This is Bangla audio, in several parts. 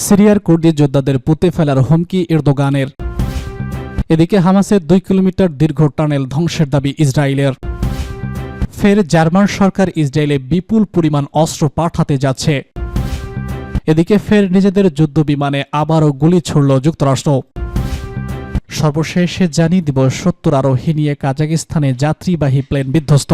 সিরিয়ার কুর্দি যোদ্ধাদের পুঁতে ফেলার হুমকি এরদোগানের। এদিকে হামাসের 2 কিলোমিটার দীর্ঘ টানেল ধ্বংসের দাবি ইসরায়েলের। ফের জার্মান সরকার ইসরায়েলে বিপুল পরিমাণ অস্ত্র পাঠাতে যাচ্ছে। এদিকে ফের নিজেদের যুদ্ধ বিমানে আবারও গুলি ছুড়ল যুক্তরাষ্ট্র। সর্বশেষে জানিয়ে দিব 70 আরোহী নিয়ে কাজাকিস্তানে যাত্রীবাহী প্লেন বিধ্বস্ত।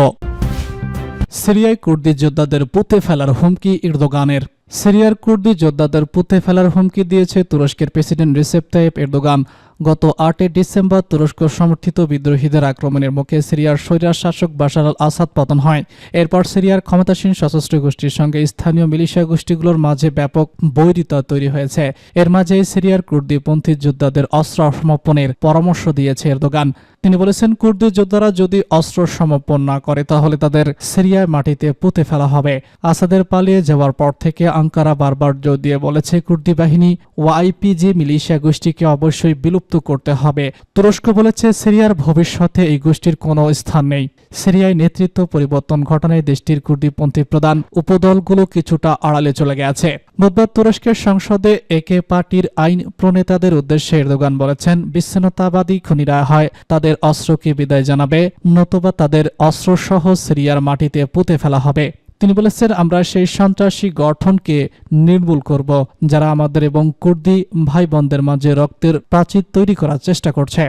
সিরিয়ায় কুর্দি যোদ্ধাদের পুঁতে ফেলার হুমকি এরদোগানের। সিরিয়ার কুর্দি যোদ্ধাদের পুঁতে ফেলার হুমকি দিয়েছে তুরস্কের প্রেসিডেন্ট রিসেপ তাইয়েপ এরদোগান। গত 8 ডিসেম্বর তুরস্ক সমর্থিত বিদ্রোহীদের আক্রমণের মুখে সিরিয়ার স্বৈরাচার শাসক বাশার আল আসাদ পতন হয়। এরপর সিরিয়ার ক্ষমতাসীন সশস্ত্র গোষ্ঠীর সঙ্গে স্থানীয় মিলিশিয়া গোষ্ঠীগুলোর মাঝে ব্যাপক বৈরিতা তৈরি হয়েছে। এর মাঝেই সিরিয়ার কুর্দিপন্থী যোদ্ধাদের অস্ত্র সমর্পণের পরামর্শ দিয়েছে এরদোগান। তিনি বলেছেন, কুর্দি যোদ্ধারা যদি অস্ত্র সমর্পণ না করে তাহলে তাদের সিরিয়ার মাটিতে পুঁতে ফেলা হবে। আসাদের পালিয়ে যাওয়ার পর থেকে আঙ্কারা বারবার জোর দিয়ে বলেছে কুর্দি বাহিনী ওয়াইপিজি মিলিশিয়া গোষ্ঠীকে অবশ্যই বিলুপ্ত করতে হবে। তুরস্ক বলেছে সিরিয়ার ভবিষ্যতে এই গোষ্ঠীর কোনো স্থান নেই। সিরিয়ায় নেতৃত্ব পরিবর্তন ঘটনায় দেশটির কুর্দিপন্থী প্রধান উপদলগুলো কিছুটা আড়ালে চলে গেছে। বুধবার তুরস্কের সংসদে একে পার্টির আইন প্রণেতাদের উদ্দেশ্যে এরদোগান বলেছেন, বিচ্ছিন্নতাবাদী খুনিরা হয় তাদের অস্ত্রকে বিদায় জানাবে, নতুবা তাদের অস্ত্রসহ সিরিয়ার মাটিতে পুঁতে ফেলা হবে। তিনি বলেছেন, আমরা সেই সন্ত্রাসী গঠনকে নির্মূল করব যারা আমাদের এবং কুর্দি ভাই বোনদের মাঝে রক্তের প্রাচীর তৈরি করার চেষ্টা করছে।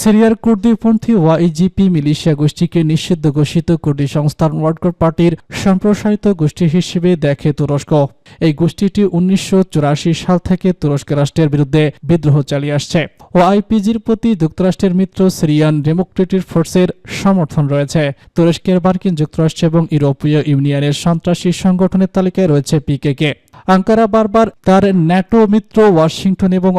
সিরিয়ার কুর্দিপন্থী ওয়াইজিপি মিলিশিয়া গোষ্ঠীকে নিষিদ্ধ ঘোষিত কুর্দি সংস্থান ওয়ার্কার পার্টির সম্প্রসারিত গোষ্ঠী হিসেবে দেখে তুরস্ক। এই গোষ্ঠীটি 1984 সাল থেকে তুরস্ক রাষ্ট্রের বিরুদ্ধে বিদ্রোহ চালিয়ে আসছে। ওআইপিজির প্রতি যুক্তরাষ্ট্রের মিত্র সিরিয়ান ডেমোক্রেটিক ফোর্সের সমর্থন রয়েছে। তুরস্কের মার্কিন যুক্তরাষ্ট্র এবং ইউরোপীয় ইউনিয়নের সন্ত্রাসী সংগঠনের তালিকায় রয়েছে পিকেকে। আঙ্কারা বারবার তার ন্যাটো মিত্র ওয়াশিংটন এবং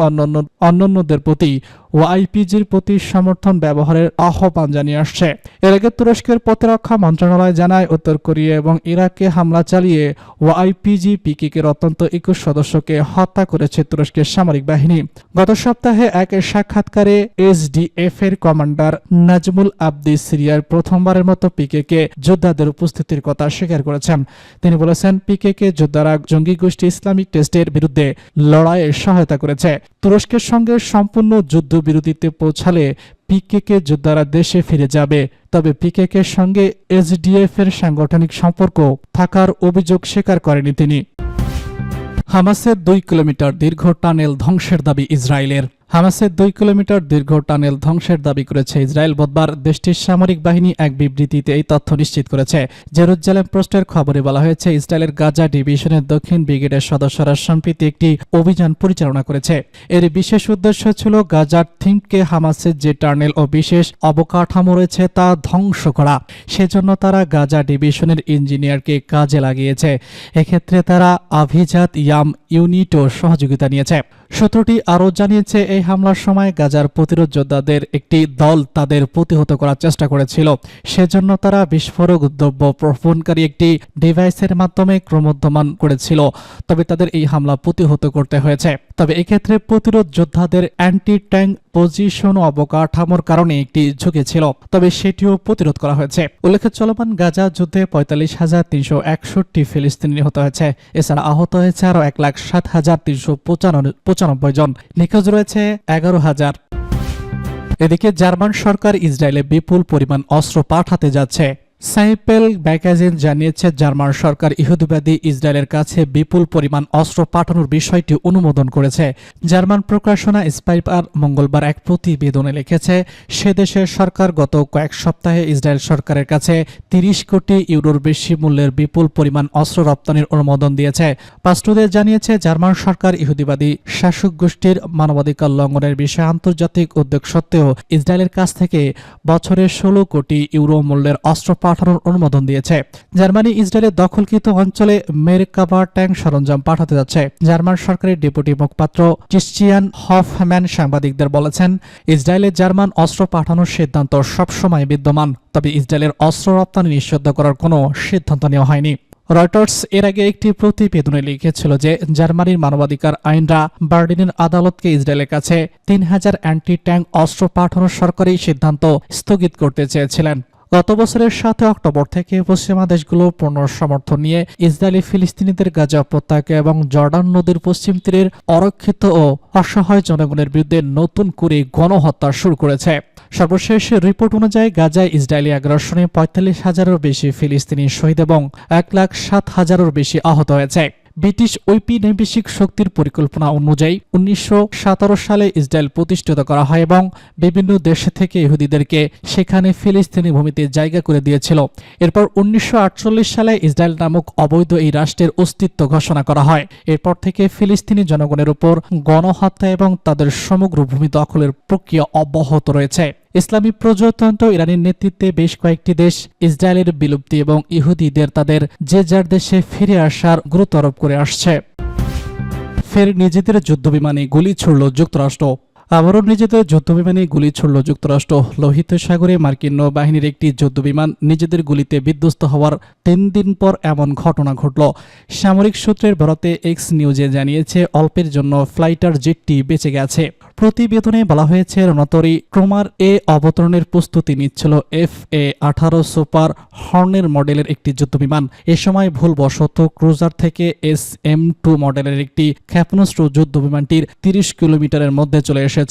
অন্যান্যদের প্রতি ওআইপিজির প্রতি সমর্থন ব্যবহারের আহ্বান জানিয়ে আসছে। এর আগে তুরস্কের প্রতিরক্ষা মন্ত্রণালয় জানায়, উত্তর কোরিয়া এবং ইরাকে হামলা চালিয়ে ওআইপিজি পিকেকের অত্যন্ত 21 সদস্যকে হত্যা করেছে তুরস্কের সামরিক বাহিনী। গত সপ্তাহে এক সাক্ষাৎকারে এসডিএফ এর কমান্ডার নাজমুল আবদি সিরিয়ার প্রথমবারের মতো পিকেকে যোদ্ধাদের উপস্থিতির কথা স্বীকার করেছেন। তিনি বলেছেন, পিকেকে যোদ্ধারা জঙ্গি গোষ্ঠী ইসলামিক টেস্টের বিরুদ্ধে লড়াইয়ে সহায়তা করেছে। তুরস্কের সঙ্গে সম্পূর্ণ যুদ্ধবিরতিতে পৌঁছালে পিকেকে যোদ্ধারা দেশে ফিরে যাবে। তবে পিকেকের সঙ্গে এসডিএফ এর সাংগঠনিক সম্পর্ক থাকার অভিযোগ স্বীকার করেনি তিনি। হামাসের 2 কিলোমিটার দীর্ঘ টানেল ধ্বংসের দাবি ইসরায়েলের। হামাসের 2 কিলোমিটার দীর্ঘ টানেল ধ্বংসের দাবি করেছে ইসরায়েল। বুধবার দেশটির সামরিক বাহিনী এক বিবৃতিতে এই তথ্য নিশ্চিত করেছে। জেরুজালেম পোস্টের খবরে বলা হয়েছে, ইসরায়েলের গাজা ডিভিশনের দক্ষিণ ব্রিগেডের সদস্যরা সম্প্রতি একটি অভিযান পরিচালনা করেছে। এর বিশেষ উদ্দেশ্য ছিল গাজার থিমকে হামাসের যে টানেল ও বিশেষ অবকাঠামো রয়েছে তা ধ্বংস করা। সেজন্য তারা গাজা ডিভিশনের ইঞ্জিনিয়ারকে কাজে লাগিয়েছে। এক্ষেত্রে তারা আভিজাত ইয়াম ইউনিটও সহযোগিতা নিয়েছে। সূত্রটি আরও জানিয়েছে, এই হামলার সময় গাজার প্রতিরোধ যোদ্ধাদের একটি দল তাদের প্রতিহত করার চেষ্টা করেছিল। সেজন্য তারা বিস্ফোরক দ্রব্য প্রবহনকারী একটি ডিভাইসের মাধ্যমে ক্রমোদ্যমান করেছিল। তবে তাদের এই হামলা প্রতিহত করতে হয়েছে। তবে এক্ষেত্রে প্রতিরোধ যোদ্ধাদের অ্যান্টি ট্যাঙ্ক পজিশন ও অবকাঠামোর কারণে একটি ঝুঁকি ছিল, তবে সেটিও প্রতিরোধ করা হয়েছে। উল্লেখ্য, চলমান গাজা যুদ্ধে 45,361 ফিলিস্তিনি নিহত হয়েছে। এছাড়া আহত হয়েছে আরও 1,07,395 জন। নিখোঁজ রয়েছে 11,000। এদিকে জার্মান সরকার ইসরায়েলে বিপুল পরিমাণ অস্ত্র পাঠাতে যাচ্ছে। সাইপেল ম্যাগাজিন জানিয়েছে, জার্মান সরকার ইহুদিবাদী ইসরায়েলের কাছে বিপুল পরিমাণ অস্ত্র পাঠানোর বিষয়টি অনুমোদন করেছে। জার্মান প্রকাশনা স্পাইপার মঙ্গলবার এক প্রতিবেদনে লিখেছে, সে দেশের সরকার গত কয়েক সপ্তাহে ইসরায়েল সরকারের কাছে 30 কোটি ইউরোর বেশি মূল্যের বিপুল পরিমাণ অস্ত্র রপ্তানির অনুমোদন দিয়েছে। পাস্টুদের জানিয়েছে, জার্মান সরকার ইহুদিবাদী শাসক গোষ্ঠীর মানবাধিকার লঙ্ঘনের বিষয়ে আন্তর্জাতিক উদ্যোগ সত্ত্বেও ইসরায়েলের কাছ থেকে বছরে 16 কোটি ইউরো মূল্যের অস্ত্র পাঠানোর অনুমোদন দিয়েছে। জার্মানি ইসরায়েলের দখলকৃত অঞ্চলে মেরকাভা ট্যাঙ্ক সরঞ্জাম পাঠাতে যাচ্ছে। জার্মান সরকারের ডেপুটি মুখপাত্র ক্রিশ্চিয়ান হফম্যান সাংবাদিকদের বলেছেন, ইসরায়েলে জার্মান অস্ত্র পাঠানোর সিদ্ধান্ত সবসময় বিদ্যমান, তবে ইসরায়েলের অস্ত্র রপ্তানি নিষিদ্ধ করার কোনো সিদ্ধান্ত নেওয়া হয়নি। রয়টার্স এর আগে একটি প্রতিবেদনে লিখেছিল যে জার্মানির মানবাধিকার আইনরা বার্লিনের আদালতকে ইসরায়েলের কাছে 3000 অ্যান্টি ট্যাঙ্ক অস্ত্র পাঠানোর সরকারি সিদ্ধান্ত স্থগিত করতে চেয়েছিলেন। গত বছরের ৭ অক্টোবর থেকে পশ্চিমা দেশগুলো পূর্ণ সমর্থন নিয়ে ইসরায়েলি ফিলিস্তিনিদের গাজা উপত্যকা এবং জর্ডান নদীর পশ্চিম তীরের অরক্ষিত ও অসহায় জনগণের বিরুদ্ধে নতুন করে গণহত্যা শুরু করেছে। সর্বশেষ রিপোর্ট অনুযায়ী গাজায় ইসরায়েলি আগ্রাসনে ৪৫,০০০-এরও বেশি ফিলিস্তিনি শহীদ এবং ১,০৭,০০০-এরও বেশি আহত হয়েছে। ব্রিটিশ ঔপনিবেশিক শক্তির পরিকল্পনা অনুযায়ী ১৯১৭ সালে ইসরায়েল প্রতিষ্ঠিত করা হয় এবং বিভিন্ন দেশ থেকে ইহুদিদেরকে সেখানে ফিলিস্তিনি ভূমিতে জায়গা করে দিয়েছিল। এরপর ১৯৪৮ সালে ইসরায়েল নামক অবৈধ এই রাষ্ট্রের অস্তিত্ব ঘোষণা করা হয়। এরপর থেকে ফিলিস্তিনি জনগণের উপর গণহত্যা এবং তাদের সমগ্র ভূমি দখলের প্রক্রিয়া অব্যাহত রয়েছে। ইসলামী প্রজাতন্ত্র ইরানের নেতৃত্বে বেশ কয়েকটি দেশ ইসরায়েলের বিলুপ্তি এবং ইহুদিদের তাদের যে যার দেশে ফিরে আসার গুরুত্ব আরোপ করে আসছে। ফের নিজেদের যুদ্ধবিমানে গুলি ছুড়ল যুক্তরাষ্ট্র। আবারও নিজেদের যুদ্ধবিমানে গুলি ছুড়ল যুক্তরাষ্ট্র। লোহিত সাগরে মার্কিন নৌবাহিনীর একটি যুদ্ধবিমান নিজেদের গুলিতে বিধ্বস্ত হওয়ার ৩ দিন পর এমন ঘটনা ঘটল। সামরিক সূত্রের বরাতে এক্স নিউজে জানিয়েছে অল্পের জন্য ফ্লাইটার জেটটি বেঁচে গেছে। প্রতিবেদনে বলা হয়েছে রণতরী ট্রোমার এ অবতরণের প্রস্তুতি নিচ্ছিল FA-18 সুপার হর্নের মডেলের একটি যুদ্ধবিমান। এ সময় ভুলবশত ক্রুজার থেকে SM-2 মডেলের একটি ক্ষেপণাস্ত্র যুদ্ধবিমানটির ৩০ কিলোমিটারের মধ্যে চলে এসেছে।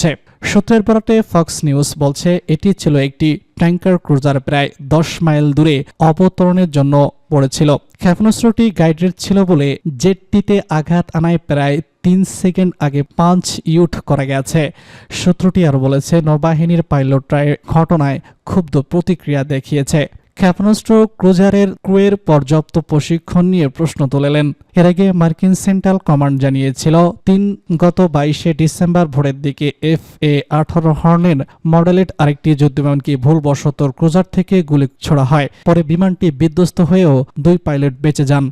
সূত্রের বরাতে ফক্স নিউজ বলছে এটি ছিল একটি ট্যাঙ্কার ক্রুজার প্রায় ১০ মাইল দূরে অবতরণের জন্য পড়েছিল। ক্ষেপণাস্ত্রটি গাইডেড ছিল বলে জেটটিতে আঘাত আনায় প্রায় ৩ সেকেন্ড আগে ৫ ইউট করা গেছে। সূত্রটি আরও বলেছে নৌবাহিনীর পাইলটরা ঘটনায় ক্ষুব্ধ প্রতিক্রিয়া দেখিয়েছে। ক্ষেপণাস্ত্র ক্রুজারের ক্রুয়ের পর্যাপ্ত প্রশিক্ষণ নিয়ে প্রশ্ন তুলেলেন। এর আগে মার্কিন সেন্ট্রাল কমান্ড জানিয়েছিল গত ২২শে ডিসেম্বর ভোরের দিকে FA-18 হর্নের মডেলের আরেকটি যুদ্ধবিমানকে ভুলবশত ক্রুজার থেকে গুলি ছোড়া হয়। পরে বিমানটি বিধ্বস্ত হয়েও ২ পাইলট বেঁচে যান।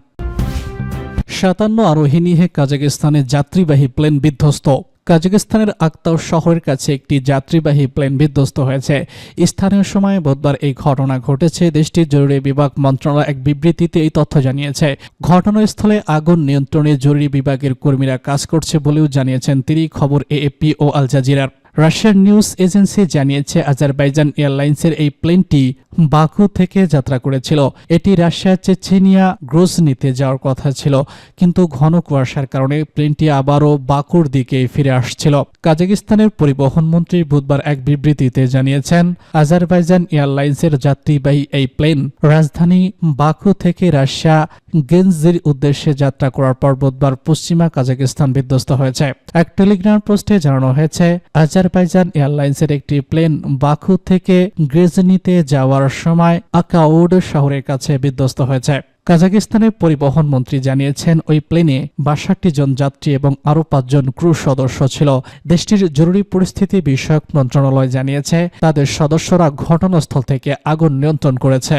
৫৭ আরোহী নিয়ে কাজাকিস্তানে যাত্রীবাহী প্লেন বিধ্বস্ত। কাজাকিস্তানের আক্তাউ শহরের কাছে একটি যাত্রীবাহী প্লেন বিধ্বস্ত হয়েছে। স্থানীয় সময় বুধবার এই ঘটনা ঘটেছে। দেশটির জরুরি বিভাগ মন্ত্রণালয় এক বিবৃতিতে এই তথ্য জানিয়েছে। ঘটনাস্থলে আগুন নিয়ন্ত্রণে জরুরি বিভাগের কর্মীরা কাজ করছে বলেও জানিয়েছেন তিনি। খবর AFP ও আল জাজিরার। রাশিয়ার নিউজ এজেন্সি জানিয়েছে আজারবাইজান এয়ারলাইন্সের এই প্লেনটি বাকু থেকে যাত্রা করেছিল। এটি রাশিয়ার চেচেনিয়া গ্রোজনিতে যাওয়ার কথা ছিল, কিন্তু ঘন কুয়াশার কারণে প্লেনটি আবারও বাকুর দিকে ফিরে আসছিল। কাজাকিস্তানের পরিবহন মন্ত্রী বুধবার এক বিবৃতিতে জানিয়েছেন আজারবাইজান এয়ারলাইন্সের যাত্রীবাহী এই প্লেন রাজধানী বাকু থেকে রাশিয়া গেনজির উদ্দেশ্যে যাত্রা করার পর বুধবার পশ্চিমা কাজাকিস্তান বিধ্বস্ত হয়েছে। এক টেলিগ্রাম পোস্টে জানানো হয়েছে আজারবাইজান এয়ারলাইন্সের একটি প্লেন বাকু থেকে গ্রেজনিতে যাওয়ার সময় আকাউড শহরের কাছে বিধ্বস্ত হয়েছে। কাজাকিস্তানের পরিবহন মন্ত্রী জানিয়েছেন ওই প্লেনে ৬২ জন যাত্রী এবং আরও ৫ জন ক্রু সদস্য ছিল। দেশটির জরুরি পরিস্থিতি বিষয়ক মন্ত্রণালয় জানিয়েছে তাদের সদস্যরা ঘটনাস্থল থেকে আগুন নিয়ন্ত্রণ করেছে।